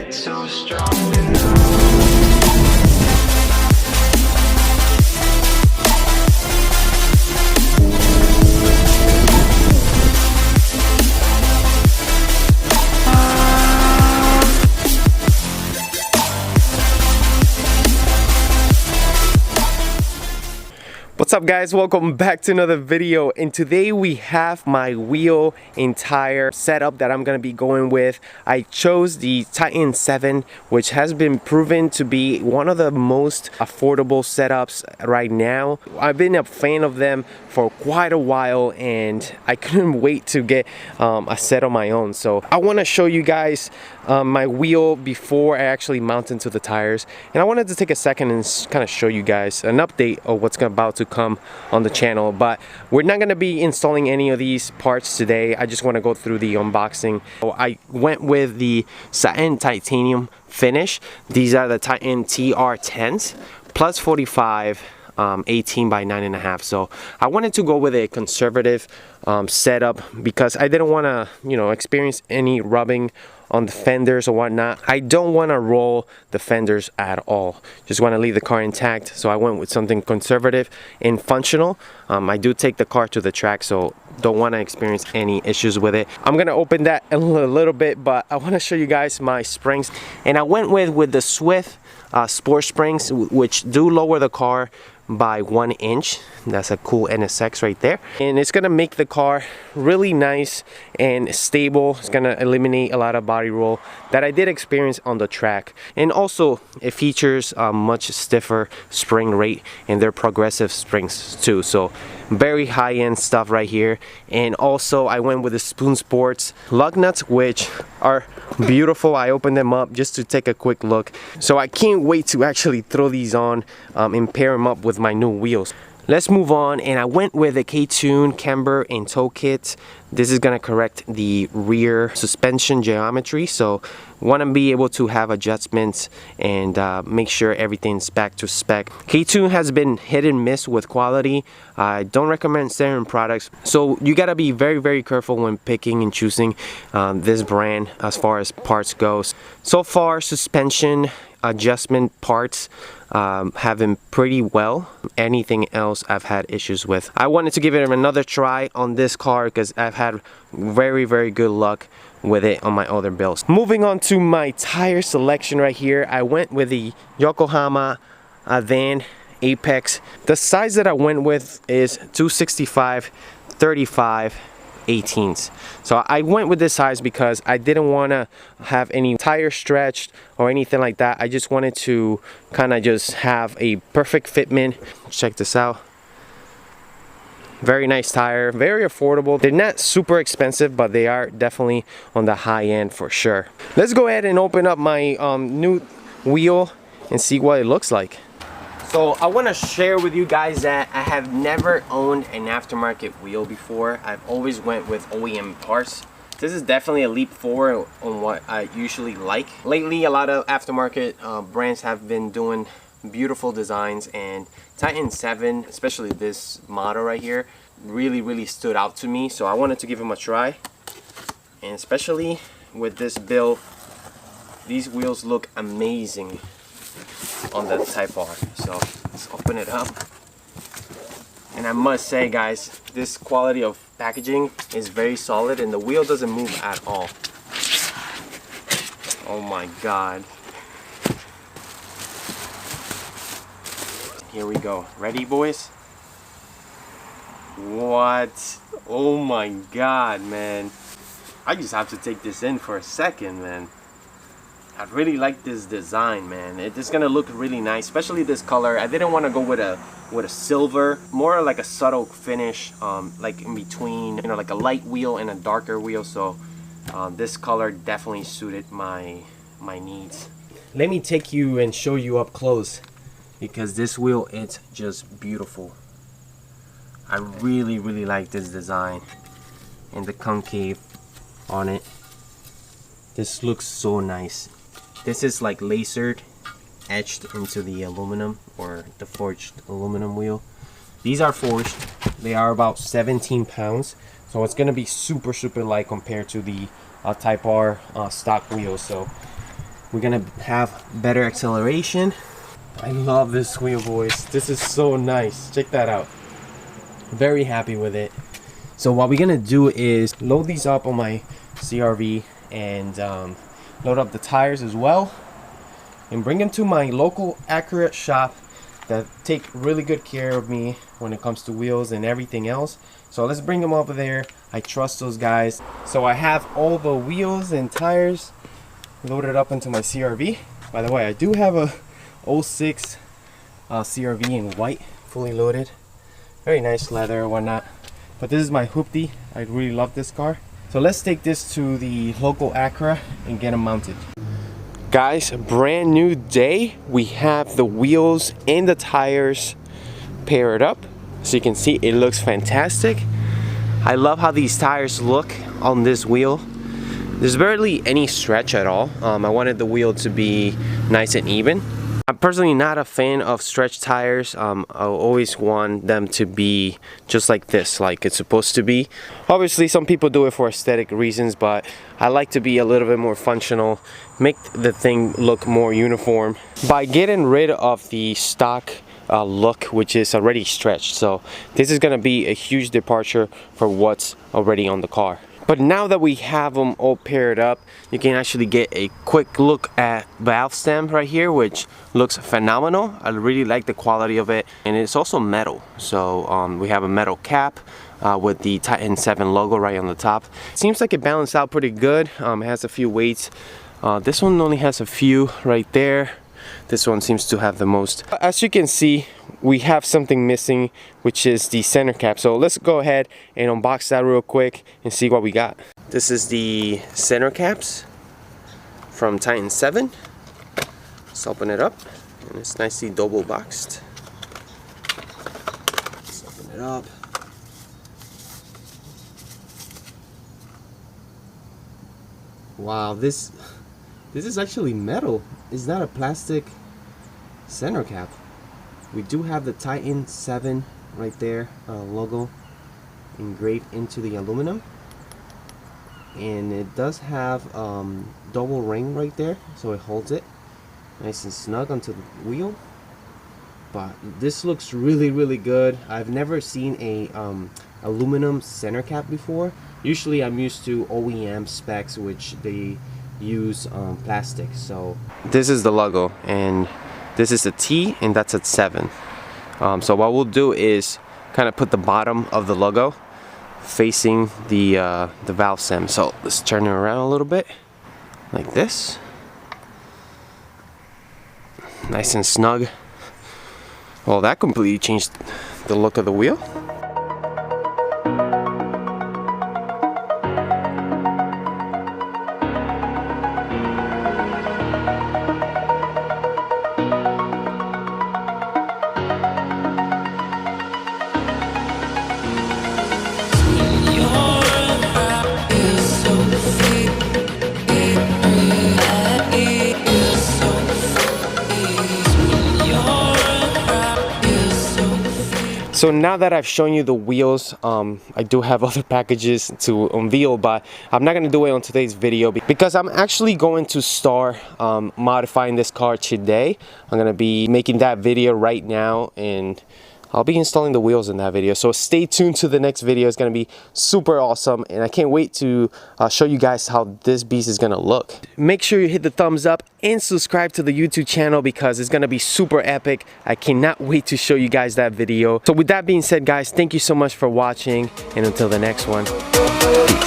get so strong enough. What's up guys, welcome back to another video, and today we have my wheel and tire setup that I'm gonna be going with. I chose the Titan 7, which has been proven to be one of the most affordable setups right now. I've been a fan of them for quite a while and I couldn't wait to get a set of my own. So I want to show you guys my wheel before I actually mount into the tires, and I wanted to take a second and kind of show you guys an update of what's about to come on the channel. But we're not going to be installing any of these parts today. I just want to go through the unboxing. So I went with the satin titanium finish. These are the Titan TR10s plus 45 18 by 9.5. So I wanted to go with a conservative setup because I didn't want to, experience any rubbing on the fenders or whatnot. I don't want to roll the fenders at all. Just want to leave the car intact. So I went with something conservative and functional. I do take the car to the track, so don't want to experience any issues with it. I'm gonna open that in a little bit, but I want to show you guys my springs. And I went with the Swift sport springs, which do lower the car by 1 inch. That's a cool NSX right there, and it's gonna make the car really nice and stable. It's gonna eliminate a lot of body roll that I did experience on the track. And also it features a much stiffer spring rate, and they're progressive springs too, so very high-end stuff right here. And also I went with the Spoon Sports lug nuts, which are beautiful. I opened them up just to take a quick look, so I can't wait to actually throw these on and pair them up with my new wheels. Let's move on, and I went with a K-Tune Camber and tow kit. This is gonna correct the rear suspension geometry, so want to be able to have adjustments and make sure everything's back to spec. K-Tune has been hit and miss with quality. I don't recommend certain products, so you gotta be very careful when picking and choosing this brand as far as parts goes. So far, suspension adjustment parts have been pretty well. Anything else I've had issues with. I wanted to give it another try on this car because I've had very good luck with it on my other builds. Moving on to my tire selection right here, I went with the Yokohama Van Apex. The size that I went with is 265 35 18s. So I went with this size because I didn't want to have any tire stretched or anything like that. I just wanted to kind of just have a perfect fitment. Check this out. Very nice tire, very affordable. They're not super expensive, but they are definitely on the high end for sure. Let's go ahead and open up my new wheel and see what it looks like. So I want to share with you guys that I have never owned an aftermarket wheel before. I've always went with OEM parts. This is definitely a leap forward on what I usually like. Lately, a lot of aftermarket brands have been doing beautiful designs, and Titan 7, especially this model right here, really stood out to me. So I wanted to give them a try, and especially with this build, these wheels look amazing on the Type R. So let's open it up, and I must say guys, this quality of packaging is very solid, and the wheel doesn't move at all. Oh my god. Here we go. Ready, boys? What? Oh my god, man. I just have to take this in for a second, man. I really like this design, man. It's gonna look really nice, especially this color. I didn't want to go with a silver, more like a subtle finish, like in between, like a light wheel and a darker wheel. So this color definitely suited my needs. Let me take you and show you up close, because this wheel, it's just beautiful. I really like this design and the concave on it. This looks so nice. This is like lasered, etched into the aluminum, or the forged aluminum wheel. These are forged. They are about 17 pounds, so it's gonna be super light compared to the Type R stock wheels. So we're gonna have better acceleration. I love this wheel, boys. This is so nice. Check that out. Very happy with it. So what we're gonna do is load these up on my CRV and load up the tires as well, and bring them to my local Acura shop that take really good care of me when it comes to wheels and everything else. So let's bring them over there. I trust those guys. So I have all the wheels and tires loaded up into my CRV. By the way, I do have a 06 CRV in white, fully loaded. Very nice leather or whatnot. But this is my hoopty. I really love this car. So let's take this to the local Acura and get them mounted. Guys, brand new day. We have the wheels and the tires paired up. So you can see it looks fantastic. I love how these tires look on this wheel. There's barely any stretch at all. I wanted the wheel to be nice and even. I'm personally not a fan of stretch tires. I always want them to be just like this, like it's supposed to be. Obviously, some people do it for aesthetic reasons, but I like to be a little bit more functional, make the thing look more uniform by getting rid of the stock look, which is already stretched. So this is going to be a huge departure for what's already on the car. But now that we have them all paired up, you can actually get a quick look at valve stem right here, which looks phenomenal. I really like the quality of it, and it's also metal. So we have a metal cap with the Titan 7 logo right on the top. It seems like it balanced out pretty good. It has a few weights. This one only has a few right there. This one seems to have the most. As you can see, we have something missing, which is the center cap. So let's go ahead and unbox that real quick and see what we got. This is the center caps from Titan 7. Let's open it up, and it's nicely double boxed. Let's open it up. Wow, this is actually metal. It's not a plastic center cap. We do have the Titan 7 right there, logo engraved into the aluminum, and it does have double ring right there, so it holds it nice and snug onto the wheel. But this looks really good. I've never seen a aluminum center cap before. Usually I'm used to OEM specs, which they use plastic. So this is the logo, and this is a T, and that's a 7. So what we'll do is kind of put the bottom of the logo facing the valve stem. So let's turn it around a little bit, like this. Nice and snug. Well, that completely changed the look of the wheel. So now that I've shown you the wheels, I do have other packages to unveil, but I'm not going to do it on today's video because I'm actually going to start modifying this car today. I'm going to be making that video right now, and I'll be installing the wheels in that video. So stay tuned to the next video. It's going to be super awesome, and I can't wait to show you guys how this beast is going to look. Make sure you hit the thumbs up and subscribe to the YouTube channel because it's going to be super epic. I cannot wait to show you guys that video. So with that being said, guys, thank you so much for watching, and until the next one, peace.